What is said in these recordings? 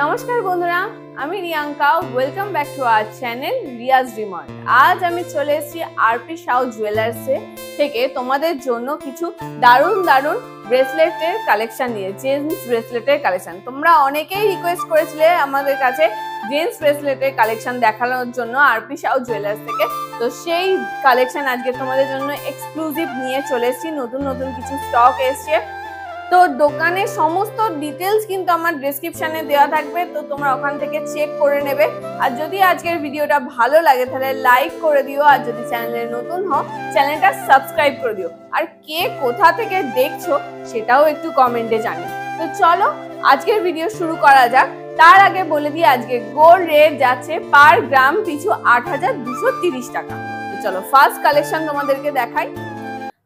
নমস্কার বন্ধুরা, আমি Riyanka. Welcome back to our channel Riyaz demand. আজ আমি চলে এসেছি আরপি সাউ জুয়েলার্সে থেকে তোমাদের জন্য কিছু দারুণ দারুণ ব্রেসলেটের কালেকশন নিয়ে, জেন্টস ব্রেসলেটের কালেকশন। তোমরা অনেকেই রিকোয়েস্ট করেছিলে আমাদের কাছে জেন্টস ব্রেসলেটের কালেকশন দেখানোর জন্য আরপি সাউ জুয়েলার্স থেকে। তো সেই কালেকশন আজকে তোমাদের জন্য এক্সক্লুসিভ নিয়ে চলে এসেছি। নতুন নতুন কিছু স্টক এসছে। তো দোকানের সমস্ত ডিটেলস কিন্তু আমার ডেসক্রিপশনে দেওয়া থাকবে, তো তোমরা ওখান থেকে চেক করে নেবে। আর যদি আজকের ভিডিওটা ভালো লাগে তাহলে লাইক করে দিও, আর যদি চ্যানেলে নতুন হও চ্যানেলটা সাবস্ক্রাইব করে দিও। আর কে কোথা থেকে দেখছো সেটাও একটু কমেন্টে জানিও। তো চলো আজকের ভিডিও শুরু করা যাক। তার আগে বলে দিই আজকে গোল্ড রেট যাচ্ছে পার গ্রাম পিছু ৮,২৩০ টাকা। তো চলো ফার্স্ট কালেকশন তোমাদেরকে দেখাই।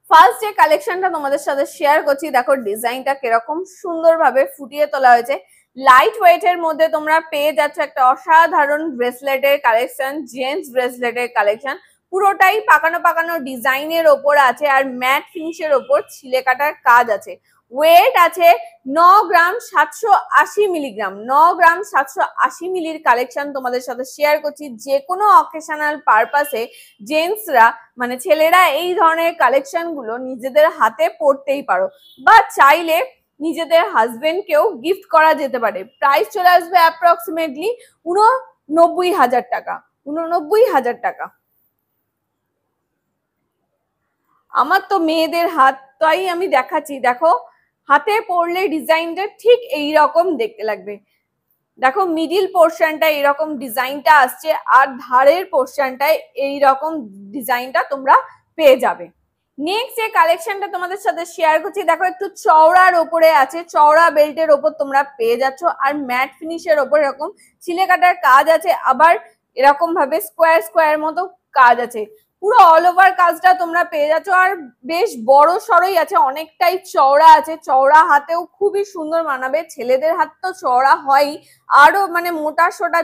ফার্স্ট যে কালেকশনটা তোমাদের সাথে শেয়ার করছি, দেখো ডিজাইনটা কিরকম সুন্দরভাবে ফুটিয়ে তোলা হয়েছে। লাইট ওয়েটের মধ্যে তোমরা পেয়ে যাচ্ছ একটা অসাধারণ ব্রেসলেটের কালেকশন, জেন্টস ব্রেসলেটের কালেকশন। পুরোটাই পাকানো পাকানো ডিজাইনের ওপর আছে আর ম্যাট ফিনিশের ওপর ছিলে কাটার কাজ আছে। ওয়েট আছে 9 গ্রাম 780 মিলিগ্রাম। 9 গ্রাম 780 মিলির কালেকশন তোমাদের সাথে শেয়ার করছি। যে কোনো অকেশনাল পারপাসে জেন্টসরা মানে ছেলেরা এই ধরনের কালেকশন গুলো নিজেদের হাতে পরতেই পারো, বা চাইলে নিজেদের হাজবেন্ডকেও গিফট করা যেতে পারে। প্রাইস চলে আসবে অ্যাপ্রক্সিমেটলি 89,000 টাকা। 89,000 টাকা। আমার তো মেয়েদের হাতটাই আমি দেখাচ্ছি, দেখো হাতে পরলে ডিজাইনটা ঠিক এই রকম দেখতে লাগবে। দেখো মিডিল পোর্শনটা এরকম ডিজাইনটা আসছে, আর ধারের পোর্শনটায় এইরকম ডিজাইনটা তোমরা পেয়ে যাবে। নেক্সট যে কালেকশনটা তোমাদের সাথে শেয়ার করছি, দেখো একটু চওড়ার ওপরে আছে, চওড়া বেল্টের ওপর তোমরা পেয়ে যাচ্ছ, আর ম্যাট ফিনিশের ওপর এরকম ছিলে কাটার কাজ আছে, আবার এরকম ভাবে স্কোয়ার স্কোয়ার মতো কাজ আছে। পুরো অল ওভার কাজটা তোমরা পেয়ে যাচ্ছ, আর বেশ বড় সড়ই আছে, অনেকটাই চওড়া আছে। চওড়া হাতেও খুবই সুন্দর মানাবে। ছেলেদের হাত তো চওড়া হয়ই, আরো মানে মোটা সোটা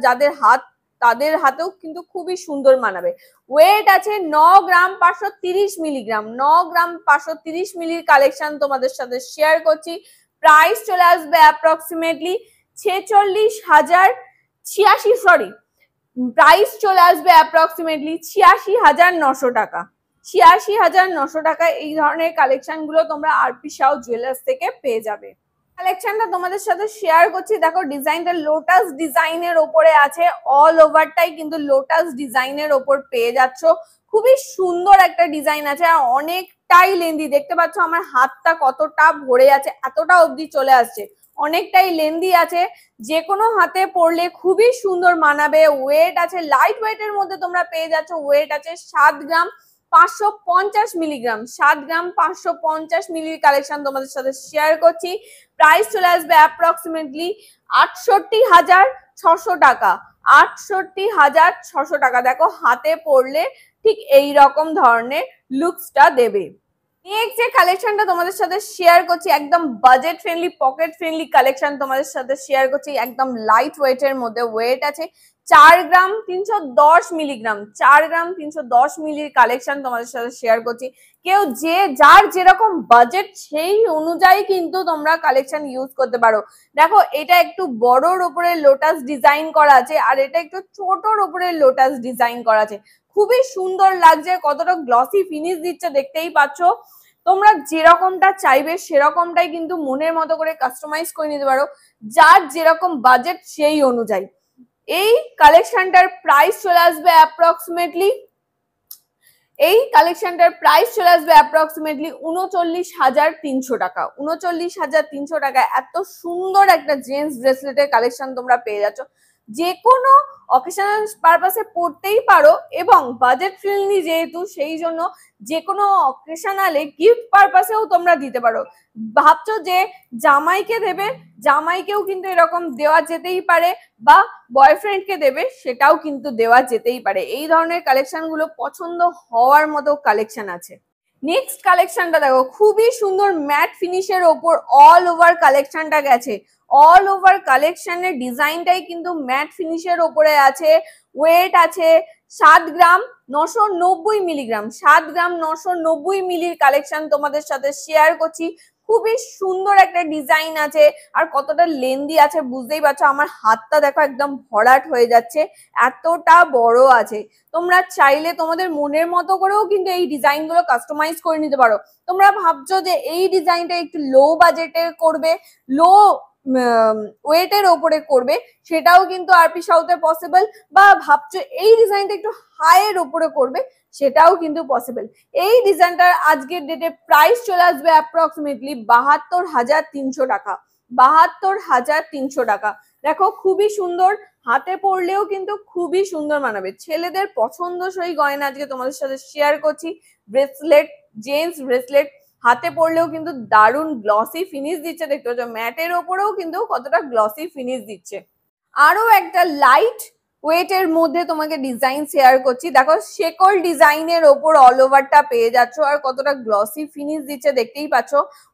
যাদের হাত তাদের হাতেও কিন্তু খুবই সুন্দর মানাবে। ওয়েট আছে 9 গ্রাম 530 মিলিগ্রাম। 9 গ্রাম 530 মিলির কালেকশন তোমাদের সাথে শেয়ার করছি। প্রাইস চলে আসবে অ্যাপ্রক্সিমেটলি 46,086 প্রাইস চলে আসবে অ্যাপ্রক্সিমেটলি 86,900 টাকা। 86,900 টাকায় এই ধরনের কালেকশন গুলো তোমরা আরপি সাউ জুয়েলার্স থেকে পেয়ে যাবে। কালেকশনটা তোমাদের সাথে শেয়ার করছি। দেখো ডিজাইনটা লোটাস ডিজাইনের ওপরে আছে, অল ওভারটাই কিন্তু লোটাস ডিজাইনের ওপর পেয়ে যাচ্ছ। খুবই সুন্দর একটা ডিজাইন আছে, আর অনেকটাই লেন্দি। দেখতে পাচ্ছ আমার হাতটা কতটা ভরে আছে, এতটা অবধি চলে আসছে, অনেকটাই লেন্দি আছে। যে কোনো হাতে পরলে খুবই সুন্দর মানাবে। ওয়েট আছে লাইট ওয়েটের মধ্যে তোমরা পেয়ে যাচ্ছ। ওয়েট আছে 7 গ্রাম 550 মিলিগ্রাম। 7 গ্রাম 550 মিলির কালেকশন তোমাদের সাথে শেয়ার করছি। প্রাইস চলে আসবে অ্যাপ্রক্সিমেটলি 68,600 টাকা। 68,600 টাকা। দেখো হাতে পরলে ঠিক এই রকম ধরনের লুকসটা দেবে। নেক্সট যে কালেকশনটা তোমাদের সাথে শেয়ার করছি, একদম budget friendly pocket friendly collection তোমাদের সাথে শেয়ার করছি। একদম লাইট ওয়েটের মধ্যে। ওয়েট আছে 4 গ্রাম 310 মিলিগ্রাম। 4 গ্রাম 310 মিলির কালেকশন তোমাদের সাথে শেয়ার করছি। কেউ যার যেরকম বাজেট সেই অনুযায়ী কিন্তু তোমরা কালেকশন ইউজ করতে পারো। দেখো এটা একটু বড়র উপরে লোটাস ডিজাইন করা আছে, আর এটা একটু ছোটর উপরে লোটাস ডিজাইন করা আছে। খুবই সুন্দর লাগছে, কতটা গ্লসি ফিনিশ দিচ্ছে দেখতেই পাচ্ছ। তোমরা যেরকমটা চাইবে সেরকমটাই কিন্তু মনের মতো করে কাস্টমাইজ করে নিতে পারো, যার যেরকম বাজেট সেই অনুযায়ী। এই কালেকশনটার প্রাইস চলে আসবে অ্যাপ্রক্সিমেটলি 39,300 টাকা। 39,300 টাকা। এত সুন্দর একটা জেন্টস ব্রেসলেটের কালেকশন তোমরা পেয়ে যাচ্ছ। যে কোনো অকেশনাল পারপাসে পড়তেই পারো, এবং বাজেট ফ্রেন্ডলি যেহেতু সেই জন্য যে কোনো অকেশনালে গিফট পারপাসেও তোমরা দিতে পারো। ভাবছো যে জামাইকে দেবে, জামাইকেও কিন্তু এরকম দেওয়া যেতেই পারে, বা বয়ফ্রেন্ডকে দেবে সেটাও কিন্তু দেওয়া যেতেই পারে। এই ধরনের কালেকশন গুলো পছন্দ হওয়ার মতো কালেকশন আছে। নেক্সট কালেকশনটা দেখো, খুবই সুন্দর ম্যাট ফিনিশের ওপর অল ওভার কালেকশনটা গেছে। অল ওভার কালেকশনের ডিজাইনটাই কিন্তু ম্যাট ফিনিশের ওপরে আছে। ওয়েট আছে 7 গ্রাম 990 মিলিগ্রাম। 7 গ্রাম 990 মিলির কালেকশন তোমাদের সাথে শেয়ার করছি। খুবই সুন্দর একটা ডিজাইন আছে, আর কতটা লেন্দি আছে বুঝতেই পারছো। আমার হাতটা দেখো একদম ভরাট হয়ে যাচ্ছে, এতটা বড় আছে। তোমরা চাইলে তোমাদের মনের মতো করেও কিন্তু এই ডিজাইন গুলো কাস্টমাইজ করে নিতে পারো। তোমরা ভাবছো যে এই ডিজাইনটা একটু লো বাজেটে করবে, লো ওয়েটের ওপরে করবে, সেটাও কিন্তু আরপি সাউথে পসিবল। বা ভাবছো এই ডিজাইনটা একটু হাইয়ের ওপরে করবে, সেটাও কিন্তু পসিবল। এই ডিজাইনটার আজকের ডেটে প্রাইস চলে আসবে অ্যাপ্রক্সিমেটলি 72,300 টাকা। 72,300 টাকা। দেখো খুবই সুন্দর, হাতে পরলেও কিন্তু খুবই সুন্দর মানাবে। ছেলেদের পছন্দসই গয়না আজকে তোমাদের সাথে শেয়ার করছি। ব্রেসলেট, জেন্টস ব্রেসলেট, হাতে পরলেও কিন্তু দারুণ গ্লসি ফিনিশ দিচ্ছে। দেখতে পাচ্ছ ম্যাটের ওপরেও কিন্তু কতটা গ্লসি ফিনিশ দিচ্ছে। আরো একটা লাইট ওয়েটের মধ্যে তোমাকে ডিজাইন শেয়ার করছি। দেখো শেকল ডিজাইনের ওপর অল ওভারটা পেয়ে যাচ্ছ, আর কতটা গ্লসি ফিনিশ দিচ্ছে দেখতেই পাচ্ছ।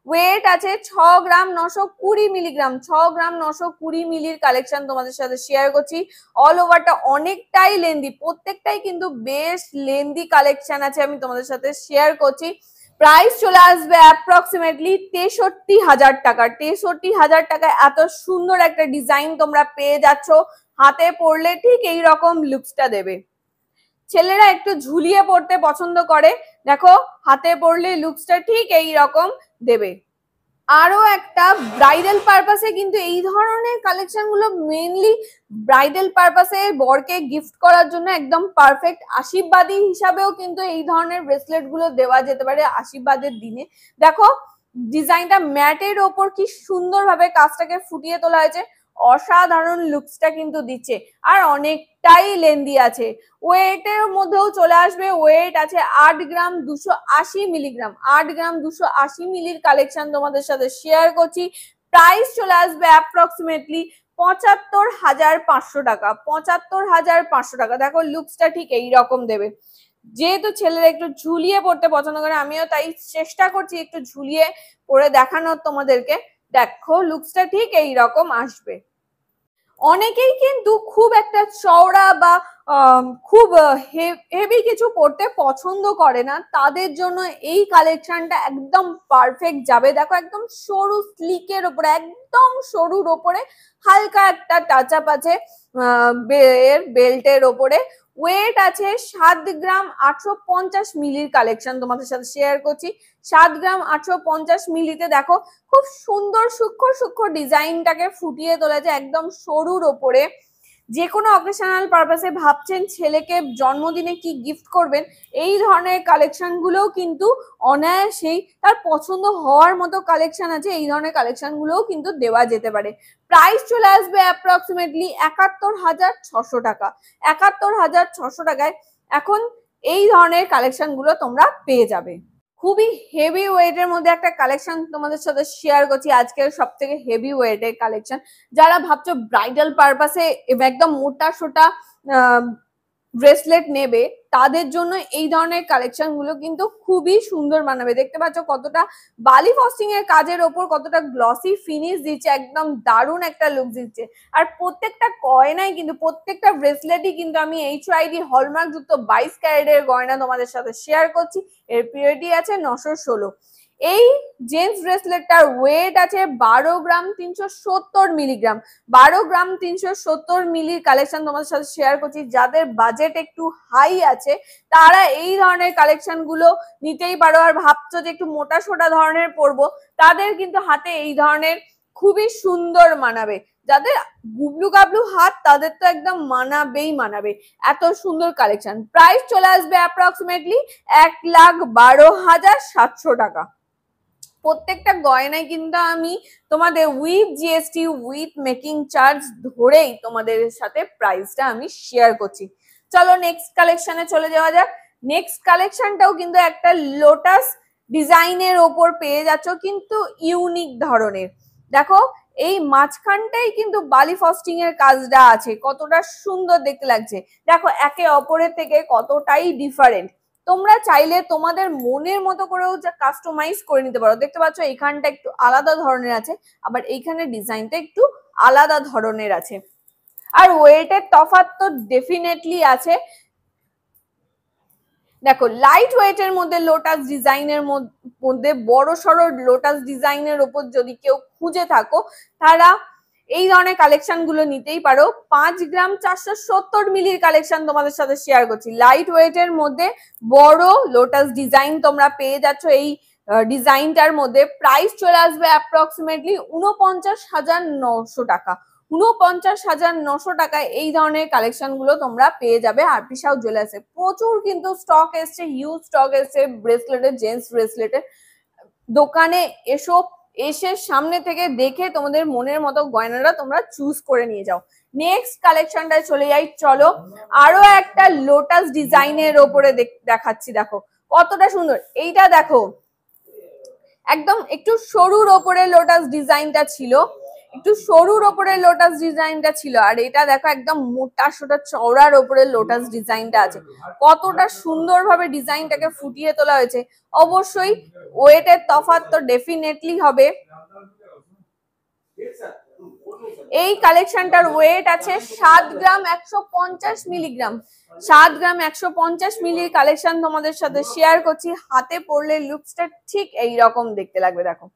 ওয়েট আছে 6 গ্রাম 920 মিলিগ্রাম। 6 গ্রাম 920 মিলির কালেকশন তোমাদের সাথে শেয়ার করছি। অল ওভারটা অনেকটাই লেন্দি, প্রত্যেকটাই কিন্তু বেশ লেন্দি কালেকশন আছে, আমি তোমাদের সাথে শেয়ার করছি। প্রাইস চলে আসবে অ্যাপ্রক্সিমেটলি 63,000 টাকা। 63,000 টাকায় এত সুন্দর একটা ডিজাইন তোমরা পেয়ে যাচ্ছ। হাতে পরলে ঠিক এই রকম লুকসটা দেবে। ছেলেরা একটু ঝুলিয়ে পড়তে পছন্দ করে, দেখো হাতে পরলে লুকসটা ঠিক এই রকম দেবে। আরো একটা ব্রাইডাল পারপাসে কিন্তু এই ধরনের কালেকশন গুলো মেইনলি ব্রাইডাল পারপাসে বরকে গিফট করার জন্য একদম পারফেক্ট। আশীর্বাদী হিসাবেও কিন্তু এই ধরনের ব্রেসলেট গুলো দেওয়া যেতে পারে আশীর্বাদের দিনে। দেখো ডিজাইনটা ম্যাটের ওপর কি সুন্দরভাবে কাজটাকে ফুটিয়ে তোলা হয়েছে, অসাধারণ লুকসটা কিন্তু দিচ্ছে। আর অনেকটাই লেন্দি আছে। ওয়েটের মধ্যেও চলে আসবে, ওয়েট আছে 8 গ্রাম 280 মিলিগ্রাম। 8 গ্রাম 280 মিলির কালেকশন তোমাদের সাথে শেয়ার করছি। প্রাইস চলে আসবে অ্যাপ্রক্সিমেটলি 75,500 টাকা। 75,500 টাকা। দেখো লুকসটা ঠিক এইরকম দেবে। যেহেতু ছেলেরা একটু ঝুলিয়ে পড়তে পছন্দ করে, আমিও তাই চেষ্টা করছি একটু ঝুলিয়ে পরে দেখানোর তোমাদেরকে। দেখো লুকসটা ঠিক এইরকম আসবে। অনেকেই কিন্তু খুব একটা চওড়া বা খুব হেভি কিছু পরতে পছন্দ করে না, তাদের জন্য এই কালেকশনটা একদম পারফেক্ট যাবে। দেখো একদম সরু স্লিকের ওপরে, একদম সরুর ওপরে হালকা একটা টাচ আপ আছে বেল্টের ওপরে। ওয়েট আছে 7 গ্রাম 850 মিলির কালেকশন তোমাদের সাথে শেয়ার করছি। 7 গ্রাম 850 মিলিতে দেখো খুব সুন্দর সূক্ষ্ম সূক্ষ্ম ডিজাইনটাকে ফুটিয়ে তোলেছে একদম সরুর ওপরে। যে কোনো অকেশনাল পারপাসে ভাবছেন ছেলেকে জন্মদিনে কি গিফট করবেন, এই ধরনের কালেকশন গুলোও কিন্তু অনায়াসেই তার পছন্দ হওয়ার মতো কালেকশন আছে, এই ধরনের কালেকশন গুলোও কিন্তু দেওয়া যেতে পারে। প্রাইস চলে আসবে অ্যাপ্রক্সিমেটলি 71,600 টাকা। 71,600 টাকায় এখন এই ধরনের কালেকশন গুলো তোমরা পেয়ে যাবে। খুবই হেভি ওয়েটের মধ্যে একটা কালেকশন তোমাদের সাথে শেয়ার করছি, আজকের সব থেকে হেভি ওয়েটের কালেকশন। যারা ভাবছো ব্রাইডাল পারপাসে একদম মোটা সোটা ব্রেসলেট নেবে, তাদের জন্য এই ধরনের কালেকশন গুলো কিন্তু খুবই সুন্দর মানাবে। দেখতে পাচ্ছ কতটা বালি ফস্টিং এর কাজের ওপর কতটা গ্লসি ফিনিশ দিচ্ছে, একদম দারুণ একটা লুক দিচ্ছে। আর প্রত্যেকটা গয়নাই কিন্তু, প্রত্যেকটা ব্রেসলেটই কিন্তু আমি HID হলমার্ক যুক্ত 22 ক্যারেটের গয়না তোমাদের সাথে শেয়ার করছি। এর পিউরিটি আছে 916। এই জেন্টস ব্রেসলেটটার ওয়েট আছে 12 গ্রাম 370 মিলিগ্রাম। 12 গ্রাম 370 মিলির কালেকশন তোমাদের সাথে শেয়ার করছি। যাদের বাজেট একটু হাই আছে তারা এই ধরনের কালেকশন গুলো নিতেই পারো। আর ভাবছো যে একটু মোটা সোটা ধরনের পরবো, তাদের কিন্তু হাতে এই ধরনের খুবই সুন্দর মানাবে। যাদের গুবলু গাবলু হাত তাদের তো একদম মানাবেই মানাবে, এত সুন্দর কালেকশন। প্রাইস চলে আসবে অ্যাপ্রক্সিমেটলি 1,12,700 টাকা। প্রত্যেকটা গয়নায় কিন্তু আমি তোমাদের with GST with making charge ধরেই তোমাদের সাথে প্রাইসটা আমি শেয়ার করছি। চলো নেক্সট কালেকশনে চলে যাওয়া যাক। নেক্সট কালেকশনটাও কিন্তু একটা লোটাস ডিজাইনের ওপর পেয়ে যাচ্ছ, কিন্তু ইউনিক ধরনের। দেখো এই মাঝখানটাই কিন্তু বালি ফস্টিং এর কাজটা আছে, কতটা সুন্দর দেখতে লাগছে। দেখো একে অপরের থেকে কতটাই ডিফারেন্ট। তোমরা চাইলে তোমাদের মনের মতো করেও কাস্টমাইজ করে নিতে পারো। দেখতে পাচ্ছ এইখানটা একটু আলাদা ধরনের আছে, আবার এইখানে ডিজাইনটা একটু আলাদা ধরনের আছে। আর ওয়েটের তফাৎ তো ডেফিনেটলি আছে। দেখো লাইট ওয়েটের মধ্যে লোটাস ডিজাইনের মধ্যে বড় সড়ো লোটাস ডিজাইনের ওপর যদি কেউ খুঁজে থাকো তারা এই ধরনের কালেকশন গুলো নিতেই পারো। 5 গ্রাম 470 মিলির কালেকশন তোমাদের সাথে শেয়ার করছি। লাইট ওয়েটের মধ্যে বড় লোটাস ডিজাইন তোমরা পেয়ে যাচ্ছ। এই ডিজাইনটার মধ্যে প্রাইস চলে আসবে অ্যাপ্রক্সিমেটলি 49,900 টাকা। 49,900 টাকায় এই ধরনের কালেকশন গুলো তোমরা পেয়ে যাবে আরপি সাউ জুয়েলার্সে। প্রচুর কিন্তু স্টক এসছে, হিউজ স্টক এসছে ব্রেসলেটের, জেন্টস ব্রেসলেটের। দোকানে এসে সামনে থেকে দেখে তোমাদের মনের মতো গয়নাটা তোমরা চুজ করে নিয়ে যাও। নেক্সট কালেকশনটায় চলে যাই, চলো। আরো একটা লোটাস ডিজাইনের ওপরে দেখাচ্ছি, দেখো কতটা সুন্দর। এইটা দেখো একদম একটু সরুর ওপরে লোটাস ডিজাইনটা ছিল, একটু সরুর ওপরে লোটাস ডিজাইনটা ছিল, আর এটা দেখো একদম মোটা সোটা চওড়ার ওপরে লোটাস ডিজাইনটা আছে। কতটা সুন্দরভাবে ডিজাইনটাকে ফুটিয়ে তোলা হয়েছে। অবশ্যই ওয়েটের তফাৎ তো ডেফিনেটলি হবে। এই কালেকশনটার ওয়েট আছে 7 গ্রাম 150 মিলিগ্রাম। 7 গ্রাম 150 মিলির কালেকশন তোমাদের সাথে শেয়ার করছি। হাতে পরলে লুকসটা ঠিক এইরকম দেখতে লাগবে। দেখো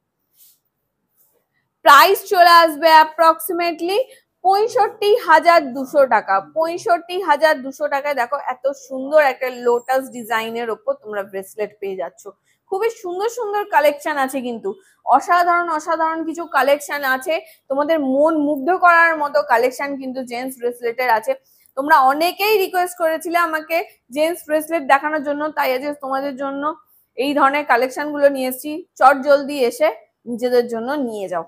প্রাইস চলে আসবে অ্যাপ্রক্সিমেটলি 65,200 টাকা। 65,200 টাকায় দেখো এত সুন্দর একটা লোটাস ডিজাইনের ওপর তোমরা ব্রেসলেট পেয়ে যাচ্ছ। খুবই সুন্দর সুন্দর কালেকশন আছে, কিন্তু অসাধারণ অসাধারণ কিছু কালেকশন আছে। তোমাদের মন মুগ্ধ করার মতো কালেকশন কিন্তু জেন্টস ব্রেসলেটের আছে। তোমরা অনেকেই রিকোয়েস্ট করেছিলে আমাকে জেন্টস ব্রেসলেট দেখানোর জন্য, তাই আজ তোমাদের জন্য এই ধরনের কালেকশন গুলো নিয়ে এসেছি। চট জলদি এসে নিজেদের জন্য নিয়ে যাও।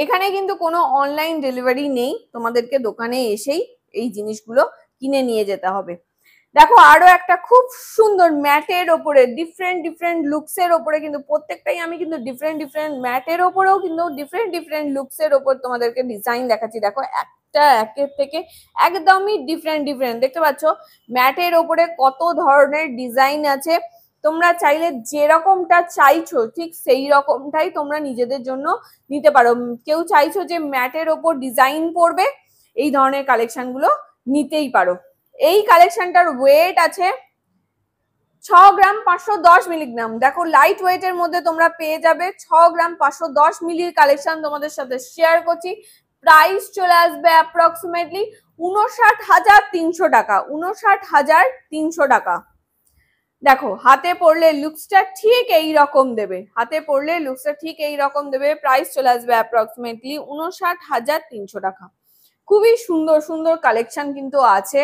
এখানে কিন্তু কোনো অনলাইন ডেলিভারি নেই, তোমাদেরকে দোকানে এসেই এই জিনিসগুলো কিনে নিয়ে যেতে হবে। দেখো আরো একটা খুব সুন্দর ম্যাটের ওপরে ডিফারেন্ট লুকসের ওপরে, কিন্তু প্রত্যেকটাই আমি কিন্তু ডিফারেন্ট ম্যাটের ওপরেও কিন্তু ডিফারেন্ট লুকসের ওপর তোমাদেরকে ডিজাইন দেখাচ্ছি। দেখো একটা একের থেকে একদমই ডিফারেন্ট দেখতে পাচ্ছ ম্যাটের ওপরে কত ধরনের ডিজাইন আছে। তোমরা চাইলে যেরকমটা চাইছো ঠিক সেই রকমটাই তোমরা নিজেদের জন্য নিতে পারো। কেউ চাইছো যে ম্যাটের ওপর ডিজাইন পড়বে, এই ধরনের কালেকশন গুলো নিতেই পারো। এই কালেকশনটার ওয়েট আছে 6 গ্রাম 510 মিলিগ্রাম। দেখো লাইট ওয়েটের মধ্যে তোমরা পেয়ে যাবে 6 গ্রাম 510 মিলির কালেকশন তোমাদের সাথে শেয়ার করছি। প্রাইস চলে আসবে অ্যাপ্রক্সিমেটলি 59,300 টাকা। 59,300 টাকা। দেখো হাতে পড়লে লুকসটা ঠিক এই রকম দেবে, হাতে পড়লে লুকসটা ঠিক এই রকম দেবে। প্রাইস চলে আসবে অ্যাপ্রক্সিমেটলি 59,300 টাকা। খুবই সুন্দর সুন্দর কালেকশন কিন্তু আছে।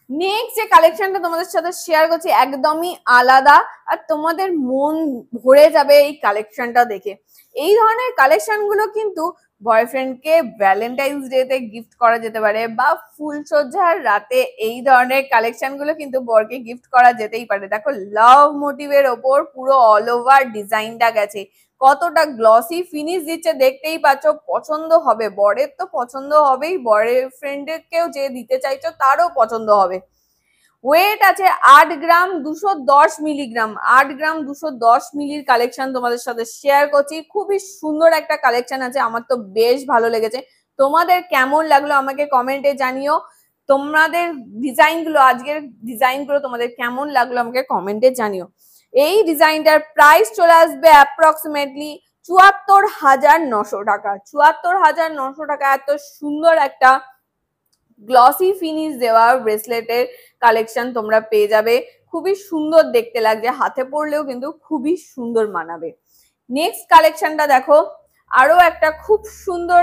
নেক্সট যে কালেকশনটা তোমাদের সাথে শেয়ার করছি একদমই আলাদা, আর তোমাদের মন ভরে যাবে এই কালেকশনটা দেখে। এই ধরনের কালেকশন গুলো কিন্তু বয়ফ্রেন্ডকে ভ্যালেন্টাইন্স ডে তে গিফট করা যেতে পারে, বা ফুলসজ্জার রাতে এই ধরনের কালেকশন গুলো কিন্তু বরকে গিফট করা যেতেই পারে। দেখো লাভ মোটিভের ওপর পুরো অল ওভার ডিজাইনটা গেছে, কতটা গ্লসি ফিনিশ দিচ্ছে দেখতেই পাচ্ছ। পছন্দ হবে, বরের তো পছন্দ হবেই, বরের ফ্রেন্ডকেও যে দিতে চাইছো তারও পছন্দ হবে। ওয়েট আছে 8 গ্রাম 210 মিলিগ্রাম। 8 গ্রাম 210 মিলির কালেকশন তোমাদের সাথে শেয়ার করছি। খুবই সুন্দর একটা কালেকশন আছে, আমার তো বেশ ভালো লেগেছে। তোমাদের কেমন লাগলো আমাকে কমেন্টে জানিও। তোমাদের ডিজাইনগুলো, আজকের ডিজাইনগুলো তোমাদের কেমন লাগলো আমাকে কমেন্টে জানিও। এই ডিজাইনটার প্রাইস চলে আসবে অ্যাপ্রক্সিমেটলি 74,900 টাকা। 74,900 টাকা। এত সুন্দর একটা গ্লসি ফিনিশ দেওয়া ব্রেসলেটের কালেকশন তোমরা পেয়ে যাবে। খুবই সুন্দর দেখতে লাগছে, হাতে পরলেও কিন্তু খুবই সুন্দর মানাবে। নেক্সট কালেকশনটা দেখো, আরো একটা খুব সুন্দর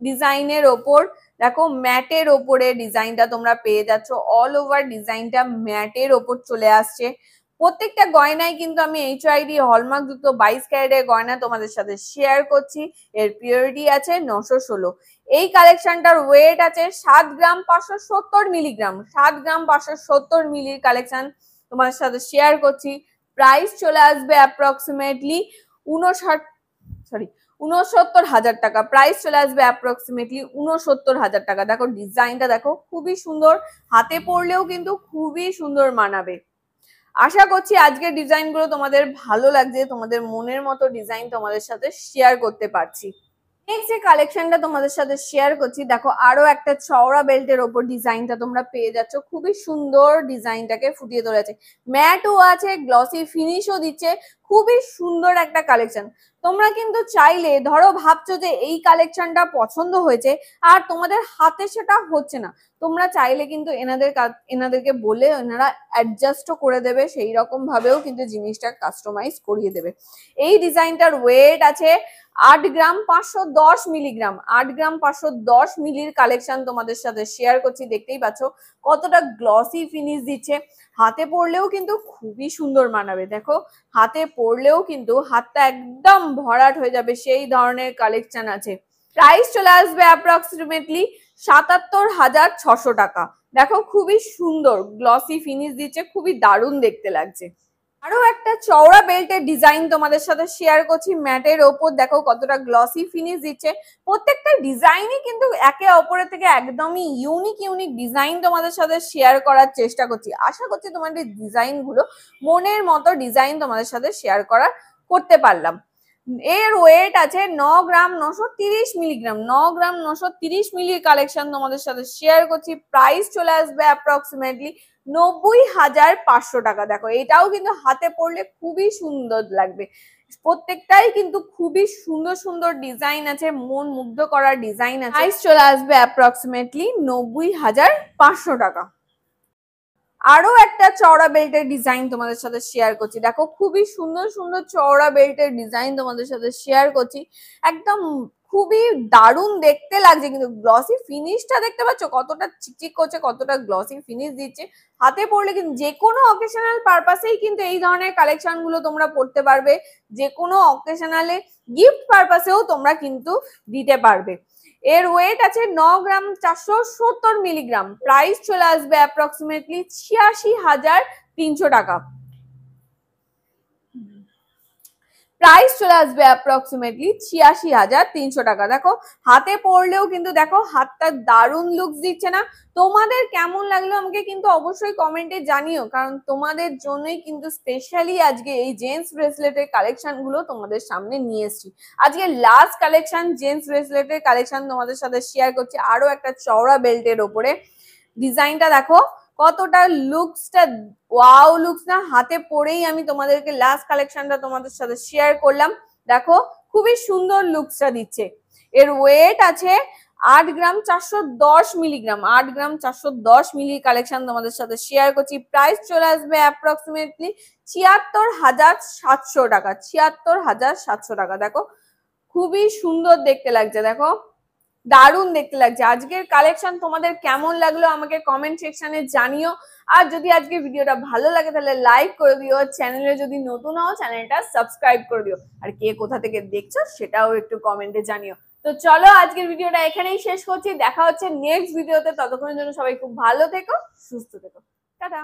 ডিজাইনের ওপর, দেখো ম্যাটের ওপরে ডিজাইনটা তোমরা পেয়ে যাচ্ছ। অল ওভার ডিজাইনটা ম্যাটের ওপর চলে আসছে। প্রত্যেকটা গয়নায় কিন্তু আমি HID হলমার্ক যুক্ত 22 ক্যারেটের গয়না তোমাদের সাথে শেয়ার করছি। এর পিওরিটি আছে 916। এই কালেকশনটার ওয়েট আছে 7 গ্রাম 570 মিলিগ্রাম। 7 গ্রাম 570 মিলির কালেকশন তোমাদের সাথে শেয়ার করছি। প্রাইস চলে আসবে অ্যাপ্রক্সিমেটলি 69,000 টাকা। প্রাইস চলে আসবে অ্যাপ্রক্সিমেটলি 69,000 টাকা। দেখো ডিজাইনটা দেখো, খুবই সুন্দর, হাতে পরলেও কিন্তু খুবই সুন্দর মানাবে। আশা করছি আজকের ডিজাইনগুলো তোমাদের ভালো লাগছে, তোমাদের মনের মতো ডিজাইন তোমাদের সাথে শেয়ার করতে পারছি। নেক্সট যে কালেকশনটা তোমাদের সাথে শেয়ার করছি, দেখো আরো একটা চওড়া বেল্টের ওপর ডিজাইনটা তোমরা পেয়ে যাচ্ছ। খুবই সুন্দর ডিজাইনটাকে ফুটিয়ে তুলেছে, ম্যাটও আছে, গ্লসি ফিনিশও দিচ্ছে। খুবই সুন্দর একটা কালেকশন। তোমরা কিন্তু চাইলে, ধরো ভাবছো যে এই কালেকশনটা পছন্দ হয়েছে আর তোমাদের হাতে সেটা হচ্ছে না, তোমরা চাইলে কিন্তু এনাদেরকে বলে এনারা অ্যাডজাস্টও করে দেবে, সেই রকম ভাবেও কিন্তু জিনিসটা কাস্টমাইজ করিয়ে দেবে। এই ডিজাইনটার ওয়েট আছে 8 গ্রাম 510 মিলিগ্রাম। 8 গ্রাম 510 মিলির কালেকশন তোমাদের সাথে শেয়ার করছি। দেখতেই পাচ্ছ কতটা গ্লসি ফিনিশ দিচ্ছে। হাতে পরলেও কিন্তু খুবই সুন্দর মানাবে। দেখো হাতে পরলেও কিন্তু হাতটা একদম ভরাট হয়ে যাবে, সেই ধরনের কালেকশন আছে। প্রাইস চলে আসবে অ্যাপ্রক্সিমেটলি 77,600 টাকা। দেখো খুবই সুন্দর গ্লসি ফিনিশ দিচ্ছে, খুবই দারুণ দেখতে লাগছে। আরো একটা চওড়া বেল্টের ডিজাইন তোমাদের সাথে শেয়ার করছি ম্যাটের ওপর। দেখো কতটা গ্লসি ফিনিশ দিচ্ছে। প্রত্যেকটা ডিজাইনই কিন্তু একে অপরের থেকে একদমই ইউনিক ডিজাইন তোমাদের সাথে শেয়ার করার চেষ্টা করছি। আশা করছি তোমাদের ডিজাইন গুলো মনের মতো ডিজাইন তোমাদের সাথে শেয়ার করতে পারলাম। এর ওয়েট আছে 9 গ্রাম 930 মিলিগ্রাম। 9 গ্রাম 930 মিলির কালেকশন তোমাদের সাথে শেয়ার করছি। প্রাইস চলে আসবে অ্যাপ্রক্সিমেটলি 90,500 টাকা। দেখো এটাও কিন্তু হাতে পরলে খুবই সুন্দর লাগবে। প্রত্যেকটাই কিন্তু খুবই সুন্দর ডিজাইন আছে, মন মুগ্ধ করার ডিজাইন আছে। প্রাইস চলে আসবে অ্যাপ্রক্সিমেটলি 90,500 টাকা। আরো একটা চওড়া বেল্টের ডিজাইন তোমাদের সাথে শেয়ার করছি। দেখো খুবই সুন্দর চওড়া বেল্টের ডিজাইন তোমাদের সাথে শেয়ার করছি। একদম খুবই দারুণ দেখতে লাগছে, কিন্তু গ্লসি ফিনিশটা দেখতে পাচ্ছ কতটা চিকচিক করছে, কতটা গ্লসি ফিনিশ দিচ্ছে। হাতে পরলে কিন্তু যে কোনো অকেশনাল পারপাসেই কিন্তু এই ধরনের কালেকশন গুলো তোমরা পড়তে পারবে। যে কোনো অকেশনালে গিফট পারপাসেও তোমরা কিন্তু দিতে পারবে। এর ওয়েট আছে 9 গ্রাম 470 মিলিগ্রাম। প্রাইস চলে আসবে অ্যাপ্রক্সিমেটলি 86,300 টাকা। প্রাইস চলে আসবে অ্যাপ্রক্সিমেটলি 86,300 টাকা। দেখো হাতে পরলেও কিন্তু দেখো হাতটা দারুণ লুকস দিচ্ছে না? তোমাদের কেমন লাগলো আমাকে কিন্তু অবশ্যই কমেন্টে জানিও, কারণ তোমাদের জন্যই কিন্তু স্পেশালি আজকে এই জেন্টস ব্রেসলেটের কালেকশন গুলো তোমাদের সামনে নিয়ে এসেছি। আজকে লাস্ট কালেকশন জেন্টস ব্রেসলেটের কালেকশন তোমাদের সাথে শেয়ার করছি, আরো একটা চওড়া বেল্টের ওপরে। ডিজাইনটা দেখো কতটা লুকসটা ওয়াও লুকস না? হাতে পরেই আমি তোমাদেরকে লাস্ট কালেকশনটা তোমাদের সাথে শেয়ার করলাম। দেখো খুবই সুন্দর লুকসটা দিচ্ছে। এর ওয়েট আছে 8 গ্রাম 410 মিলিগ্রাম। 8 গ্রাম 410 মিলি কালেকশন তোমাদের সাথে শেয়ার করছি। প্রাইস চলে আসবে অ্যাপ্রক্সিমেটলি 76,700 টাকা। 76,700 টাকা। দেখো খুবই সুন্দর দেখতে লাগছে, দেখো দারুণ দেখতে লাগছে। আজকের কালেকশন তোমাদের কেমন লাগলো আমাকে কমেন্ট সেকশনে জানিও। আর যদি আজকে ভিডিওটা ভালো লাগে তাহলে লাইক করে দিও, চ্যানেলে যদি নতুন হও চ্যানেলটা সাবস্ক্রাইব করে দিও, আর কে কোথা থেকে দেখছো সেটাও একটু কমেন্টে জানিও। তো চলো আজকের ভিডিওটা এখানেই শেষ করছি, দেখা হচ্ছে নেক্সট ভিডিওতে। ততক্ষণের জন্য সবাই খুব ভালো থেকো, সুস্থ থেকো, টাটা।